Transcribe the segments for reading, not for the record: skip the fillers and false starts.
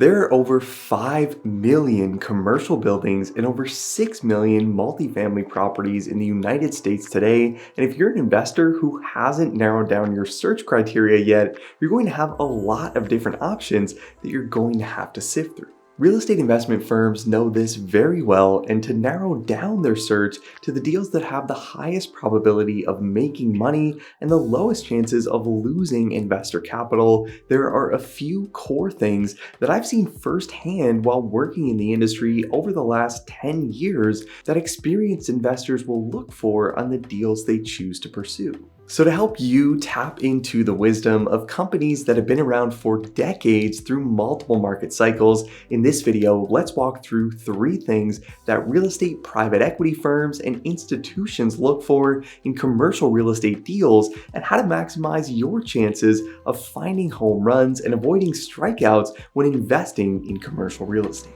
There are over 5 million commercial buildings and over 6 million multifamily properties in the United States today. And if you're an investor who hasn't narrowed down your search criteria yet, you're going to have a lot of different options that you're going to have to sift through. Real estate investment firms know this very well, and to narrow down their search to the deals that have the highest probability of making money and the lowest chances of losing investor capital, there are a few core things that I've seen firsthand while working in the industry over the last 10 years that experienced investors will look for on the deals they choose to pursue. So to help you tap into the wisdom of companies that have been around for decades through multiple market cycles, in this video, let's walk through 3 things that real estate private equity firms and institutions look for in commercial real estate deals and how to maximize your chances of finding home runs and avoiding strikeouts when investing in commercial real estate.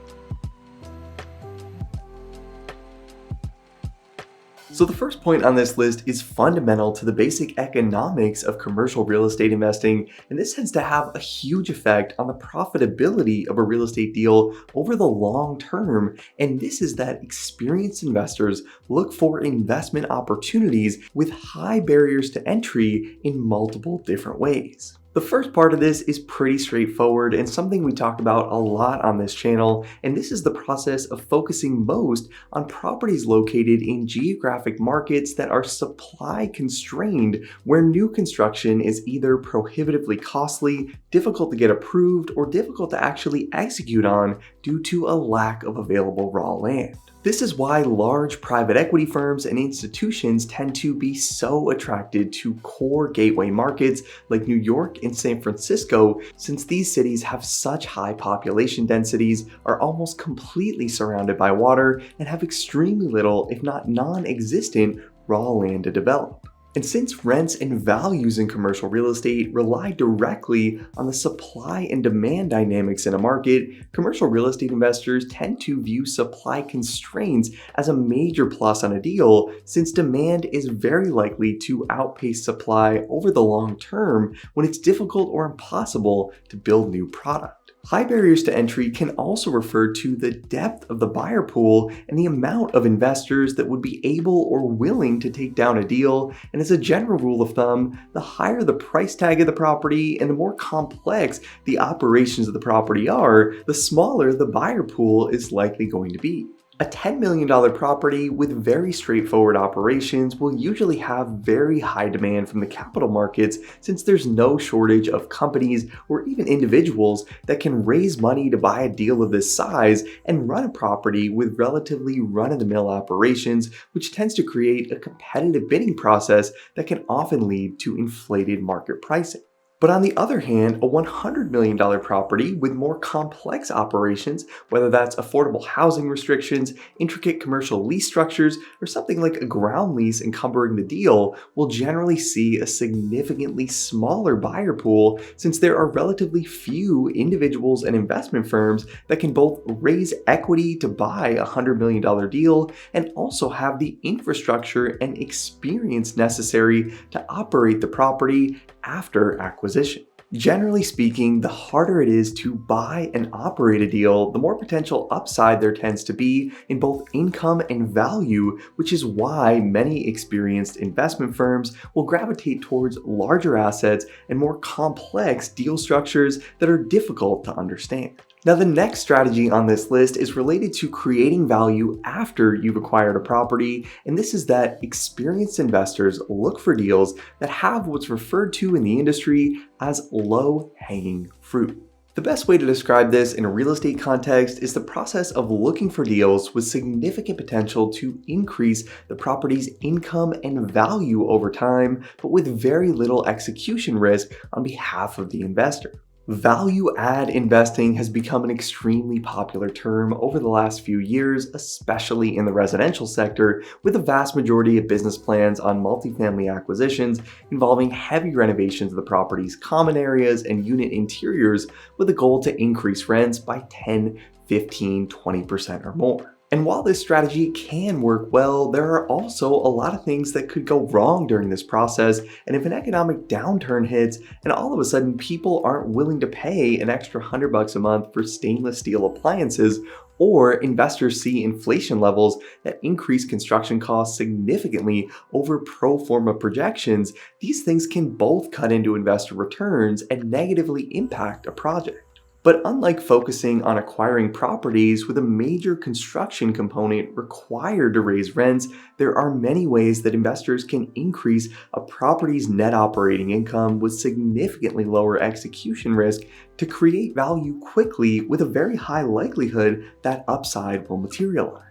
So the first point on this list is fundamental to the basic economics of commercial real estate investing, and this tends to have a huge effect on the profitability of a real estate deal over the long term, and this is that experienced investors look for investment opportunities with high barriers to entry in multiple different ways. The first part of this is pretty straightforward and something we talk about a lot on this channel, and this is the process of focusing most on properties located in geographic markets that are supply constrained, where new construction is either prohibitively costly, difficult to get approved, or difficult to actually execute on due to a lack of available raw land. This is why large private equity firms and institutions tend to be so attracted to core gateway markets like New York and San Francisco, since these cities have such high population densities, are almost completely surrounded by water, and have extremely little, if not non-existent, raw land to develop. And since rents and values in commercial real estate rely directly on the supply and demand dynamics in a market, commercial real estate investors tend to view supply constraints as a major plus on a deal, since demand is very likely to outpace supply over the long term when it's difficult or impossible to build new product. High barriers to entry can also refer to the depth of the buyer pool and the amount of investors that would be able or willing to take down a deal, and as a general rule of thumb, the higher the price tag of the property and the more complex the operations of the property are, the smaller the buyer pool is likely going to be. A $10 million property with very straightforward operations will usually have very high demand from the capital markets, since there's no shortage of companies or even individuals that can raise money to buy a deal of this size and run a property with relatively run-of-the-mill operations, which tends to create a competitive bidding process that can often lead to inflated market pricing. But on the other hand, a $100 million property with more complex operations, whether that's affordable housing restrictions, intricate commercial lease structures, or something like a ground lease encumbering the deal, will generally see a significantly smaller buyer pool, since there are relatively few individuals and investment firms that can both raise equity to buy a $100 million deal and also have the infrastructure and experience necessary to operate the property after acquisition. Generally speaking, the harder it is to buy and operate a deal, the more potential upside there tends to be in both income and value, which is why many experienced investment firms will gravitate towards larger assets and more complex deal structures that are difficult to understand. Now, the next strategy on this list is related to creating value after you've acquired a property, and this is that experienced investors look for deals that have what's referred to in the industry as low-hanging fruit. The best way to describe this in a real estate context is the process of looking for deals with significant potential to increase the property's income and value over time, but with very little execution risk on behalf of the investor. Value-add investing has become an extremely popular term over the last few years, especially in the residential sector, with a vast majority of business plans on multifamily acquisitions involving heavy renovations of the property's common areas and unit interiors with a goal to increase rents by 10, 15, 20% or more. And while this strategy can work well, there are also a lot of things that could go wrong during this process. And if an economic downturn hits and all of a sudden people aren't willing to pay an extra $100 a month for stainless steel appliances, or investors see inflation levels that increase construction costs significantly over pro forma projections, these things can both cut into investor returns and negatively impact a project. But unlike focusing on acquiring properties with a major construction component required to raise rents, there are many ways that investors can increase a property's net operating income with significantly lower execution risk to create value quickly with a very high likelihood that upside will materialize.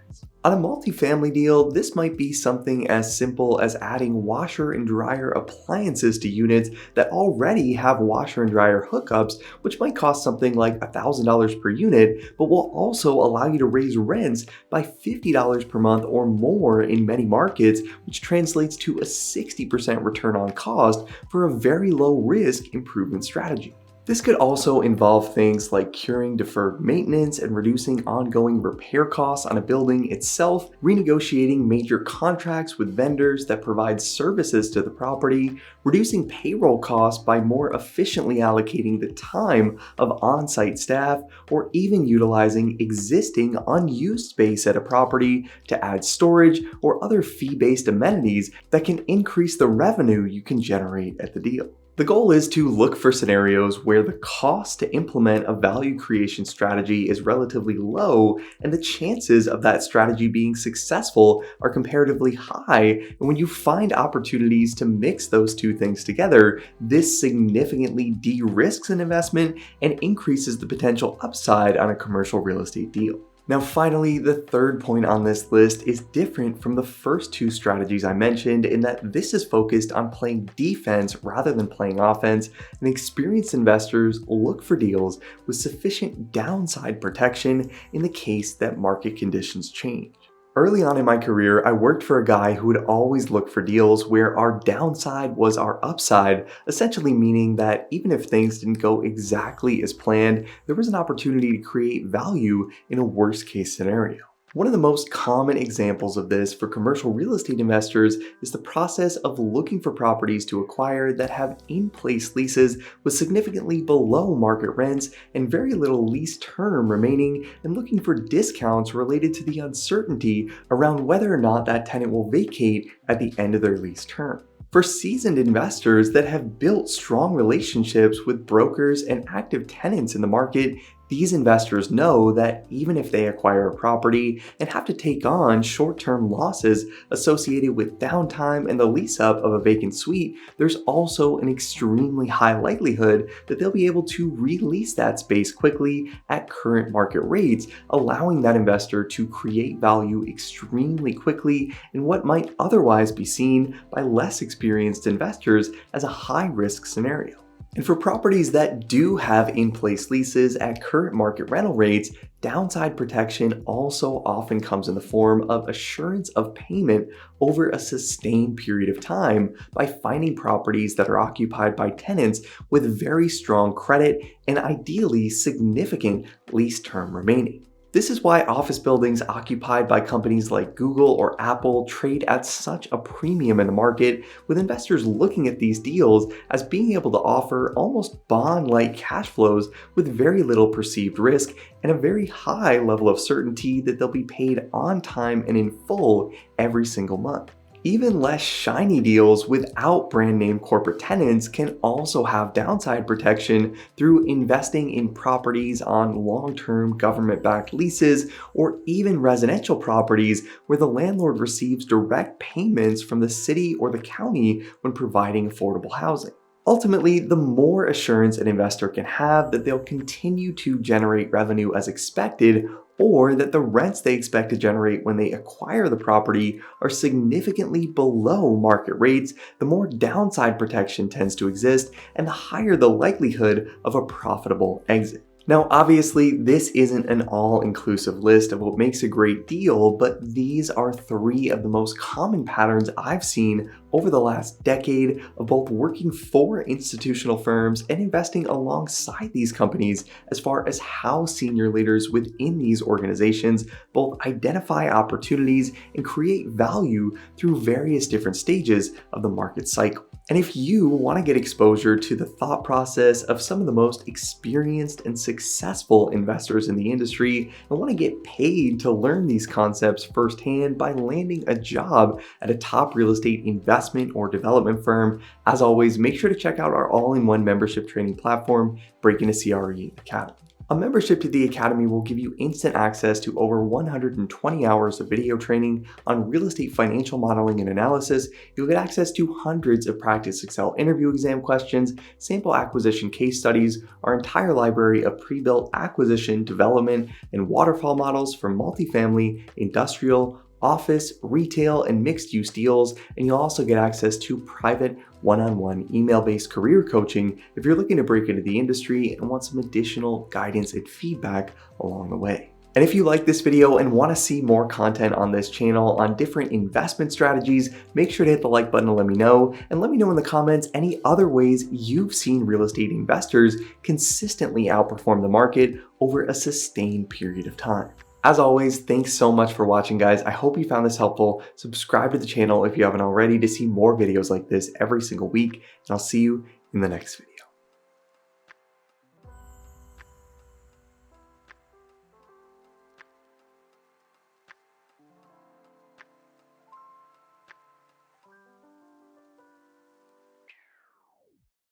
On a multifamily deal, this might be something as simple as adding washer and dryer appliances to units that already have washer and dryer hookups, which might cost something like $1,000 per unit, but will also allow you to raise rents by $50 per month or more in many markets, which translates to a 60% return on cost for a very low risk improvement strategy. This could also involve things like curing deferred maintenance and reducing ongoing repair costs on a building itself, renegotiating major contracts with vendors that provide services to the property, reducing payroll costs by more efficiently allocating the time of on-site staff, or even utilizing existing unused space at a property to add storage or other fee-based amenities that can increase the revenue you can generate at the deal. The goal is to look for scenarios where the cost to implement a value creation strategy is relatively low and the chances of that strategy being successful are comparatively high. And when you find opportunities to mix those two things together, this significantly de-risks an investment and increases the potential upside on a commercial real estate deal. Now finally, the third point on this list is different from the first two strategies I mentioned in that this is focused on playing defense rather than playing offense, and experienced investors look for deals with sufficient downside protection in the case that market conditions change. Early on in my career, I worked for a guy who would always look for deals where our downside was our upside, essentially meaning that even if things didn't go exactly as planned, there was an opportunity to create value in a worst case scenario. One of the most common examples of this for commercial real estate investors is the process of looking for properties to acquire that have in-place leases with significantly below market rents and very little lease term remaining, and looking for discounts related to the uncertainty around whether or not that tenant will vacate at the end of their lease term. For seasoned investors that have built strong relationships with brokers and active tenants in the market, these investors know that even if they acquire a property and have to take on short-term losses associated with downtime and the lease-up of a vacant suite, there's also an extremely high likelihood that they'll be able to release that space quickly at current market rates, allowing that investor to create value extremely quickly in what might otherwise be seen by less experienced investors as a high-risk scenario. And for properties that do have in-place leases at current market rental rates, downside protection also often comes in the form of assurance of payment over a sustained period of time by finding properties that are occupied by tenants with very strong credit and ideally significant lease term remaining. This is why office buildings occupied by companies like Google or Apple trade at such a premium in the market, with investors looking at these deals as being able to offer almost bond-like cash flows with very little perceived risk and a very high level of certainty that they'll be paid on time and in full every single month. Even less shiny deals without brand name corporate tenants can also have downside protection through investing in properties on long-term government-backed leases or even residential properties where the landlord receives direct payments from the city or the county when providing affordable housing. Ultimately, the more assurance an investor can have that they'll continue to generate revenue as expected, or that the rents they expect to generate when they acquire the property are significantly below market rates, the more downside protection tends to exist and the higher the likelihood of a profitable exit. Now, obviously, this isn't an all-inclusive list of what makes a great deal, but these are three of the most common patterns I've seen over the last decade of both working for institutional firms and investing alongside these companies as far as how senior leaders within these organizations both identify opportunities and create value through various different stages of the market cycle. And if you want to get exposure to the thought process of some of the most experienced and successful investors in the industry and want to get paid to learn these concepts firsthand by landing a job at a top real estate investment or development firm, as always, make sure to check out our all-in-one membership training platform, Breaking a CRE Academy. A membership to the Academy will give you instant access to over 120 hours of video training on real estate financial modeling and analysis. You'll get access to hundreds of practice Excel interview exam questions, sample acquisition case studies, our entire library of pre-built acquisition, development, and waterfall models for multifamily, industrial, office, retail, and mixed-use deals, and you'll also get access to private one-on-one email-based career coaching if you're looking to break into the industry and want some additional guidance and feedback along the way. And if you like this video and want to see more content on this channel on different investment strategies, make sure to hit the like button to let me know, and let me know in the comments any other ways you've seen real estate investors consistently outperform the market over a sustained period of time. As always, thanks so much for watching, guys. I hope you found this helpful. Subscribe to the channel if you haven't already to see more videos like this every single week, and I'll see you in the next video.